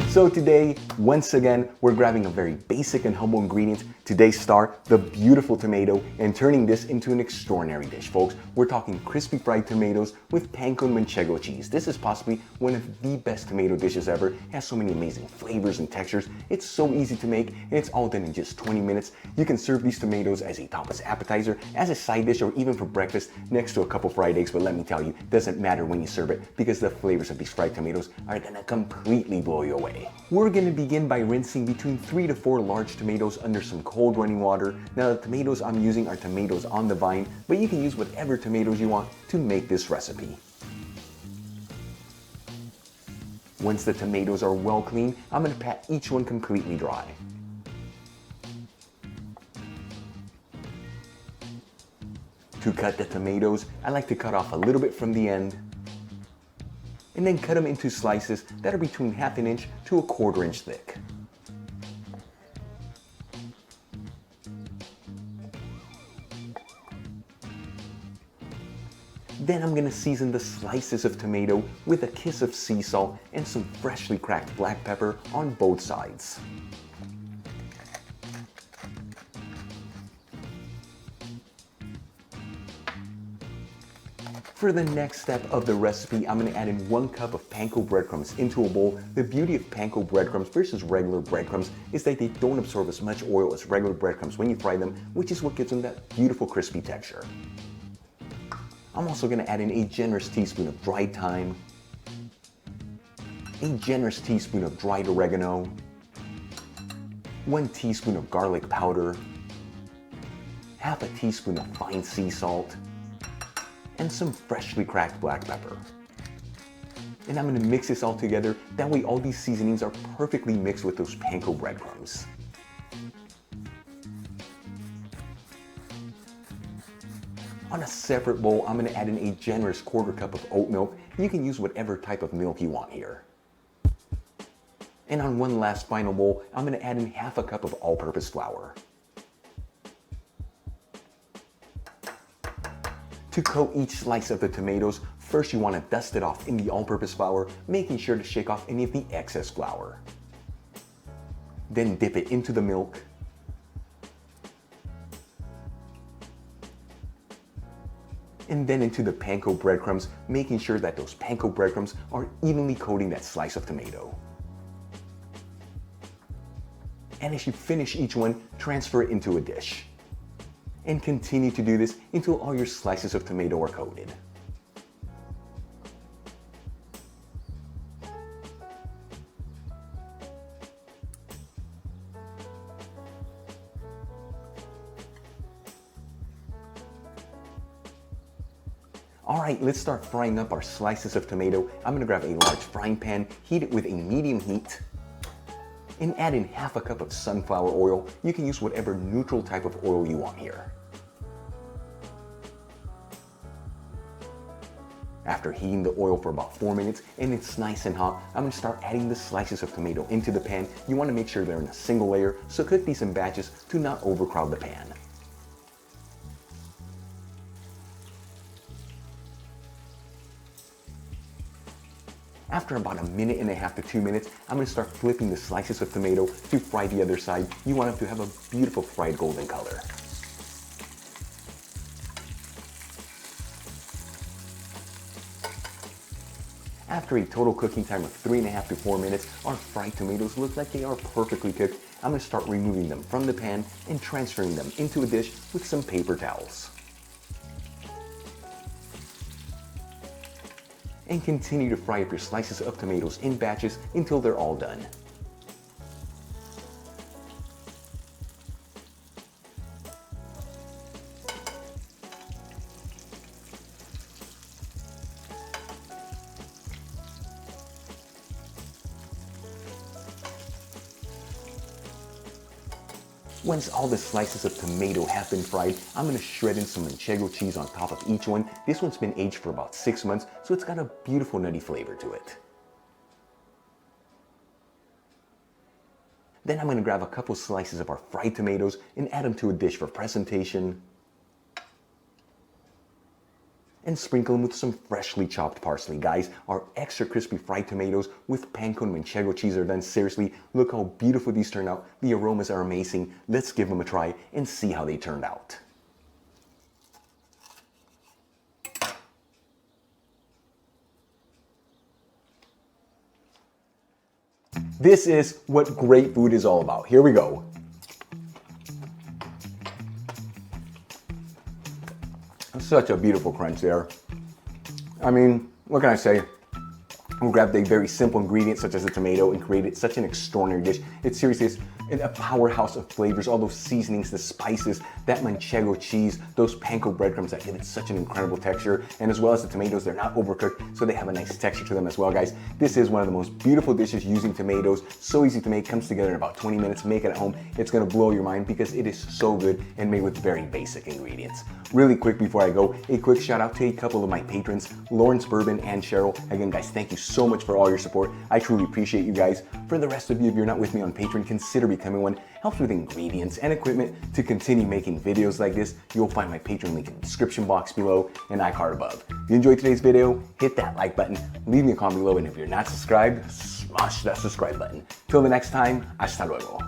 So today, once again, we're grabbing a very basic and humble ingredient, today's star, the beautiful tomato, and turning this into an extraordinary dish, folks. We're talking crispy fried tomatoes with Panko Manchego cheese. This is possibly one of the best tomato dishes ever. It has so many amazing flavors and textures. It's so easy to make, and it's all done in just 20 minutes. You can serve these tomatoes as a tapas appetizer, as a side dish, or even for breakfast next to a couple fried eggs. But let me tell you, it doesn't matter when you serve it, because the flavors of these fried tomatoes are gonna completely blow you away. We're going to begin by rinsing between 3 to 4 large tomatoes under some cold running water. Now the tomatoes I'm using are tomatoes on the vine, but you can use whatever tomatoes you want to make this recipe. Once the tomatoes are well cleaned, I'm going to pat each one completely dry. To cut the tomatoes, I like to cut off a little bit from the end, and then cut them into slices that are between 1/2 inch to 1/4 inch thick. Then I'm going to season the slices of tomato with a kiss of sea salt and some freshly cracked black pepper on both sides. For the next step of the recipe, I'm going to add in 1 cup of panko breadcrumbs into a bowl. The beauty of panko breadcrumbs versus regular breadcrumbs is that they don't absorb as much oil as regular breadcrumbs when you fry them, which is what gives them that beautiful crispy texture. I'm also going to add in a generous teaspoon of dried thyme, a generous teaspoon of dried oregano, 1 teaspoon of garlic powder, 1/2 teaspoon of fine sea salt, and some freshly cracked black pepper. And I'm going to mix this all together, that way all these seasonings are perfectly mixed with those panko breadcrumbs. On a separate bowl, I'm going to add in a generous 1/4 cup of oat milk. You can use whatever type of milk you want here. And on one last final bowl, I'm going to add in 1/2 cup of all-purpose flour. To coat each slice of the tomatoes, first you want to dust it off in the all-purpose flour, making sure to shake off any of the excess flour. Then dip it into the milk. And then into the panko breadcrumbs, making sure that those panko breadcrumbs are evenly coating that slice of tomato. And as you finish each one, transfer it into a dish. And continue to do this until all your slices of tomato are coated. Alright, let's start frying up our slices of tomato. I'm going to grab a large frying pan, heat it with a medium heat, and add in 1/2 cup of sunflower oil. You can use whatever neutral type of oil you want here. After heating the oil for about 4 minutes and it's nice and hot, I'm going to start adding the slices of tomato into the pan. You want to make sure they're in a single layer, so cook these in batches to not overcrowd the pan. After about 1.5 to 2 minutes, I'm going to start flipping the slices of tomato to fry the other side. You want them to have a beautiful fried golden color. After a total cooking time of 3.5 to 4 minutes, our fried tomatoes look like they are perfectly cooked. I'm going to start removing them from the pan and transferring them into a dish with some paper towels. And continue to fry up your slices of tomatoes in batches until they're all done. Once all the slices of tomato have been fried, I'm going to shred in some Manchego cheese on top of each one. This one's been aged for about 6 months, so it's got a beautiful nutty flavor to it. Then I'm going to grab a couple slices of our fried tomatoes and add them to a dish for presentation. and sprinkle them with some freshly chopped parsley. Guys, our extra crispy fried tomatoes with Panko Manchego cheese are done. Seriously, look how beautiful these turned out. The aromas are amazing. Let's give them a try and see how they turned out. This is what great food is all about. Here we go. Such a beautiful crunch there. I mean, what can I say? We grabbed a very simple ingredient such as a tomato and created such an extraordinary dish. It seriously is a powerhouse of flavors, all those seasonings, the spices, that Manchego cheese, those panko breadcrumbs that give it such an incredible texture, and as well as the tomatoes, they're not overcooked, so they have a nice texture to them as well, guys. This is one of the most beautiful dishes using tomatoes. So easy to make, comes together in about 20 minutes. Make it at home. It's gonna blow your mind because it is so good and made with very basic ingredients. Really quick before I go, a quick shout out to a couple of my patrons, Lawrence Bourbon and Cheryl. Again, guys, thank you so much for all your support. I truly appreciate you guys. For the rest of you, if you're not with me on Patreon, consider becoming one. Helps with ingredients and equipment to continue making videos like this. You'll find my Patreon link in the description box below and iCard above. If you enjoyed today's video, hit that like button, leave me a comment below, and if you're not subscribed, smash that subscribe button. Till the next time, hasta luego.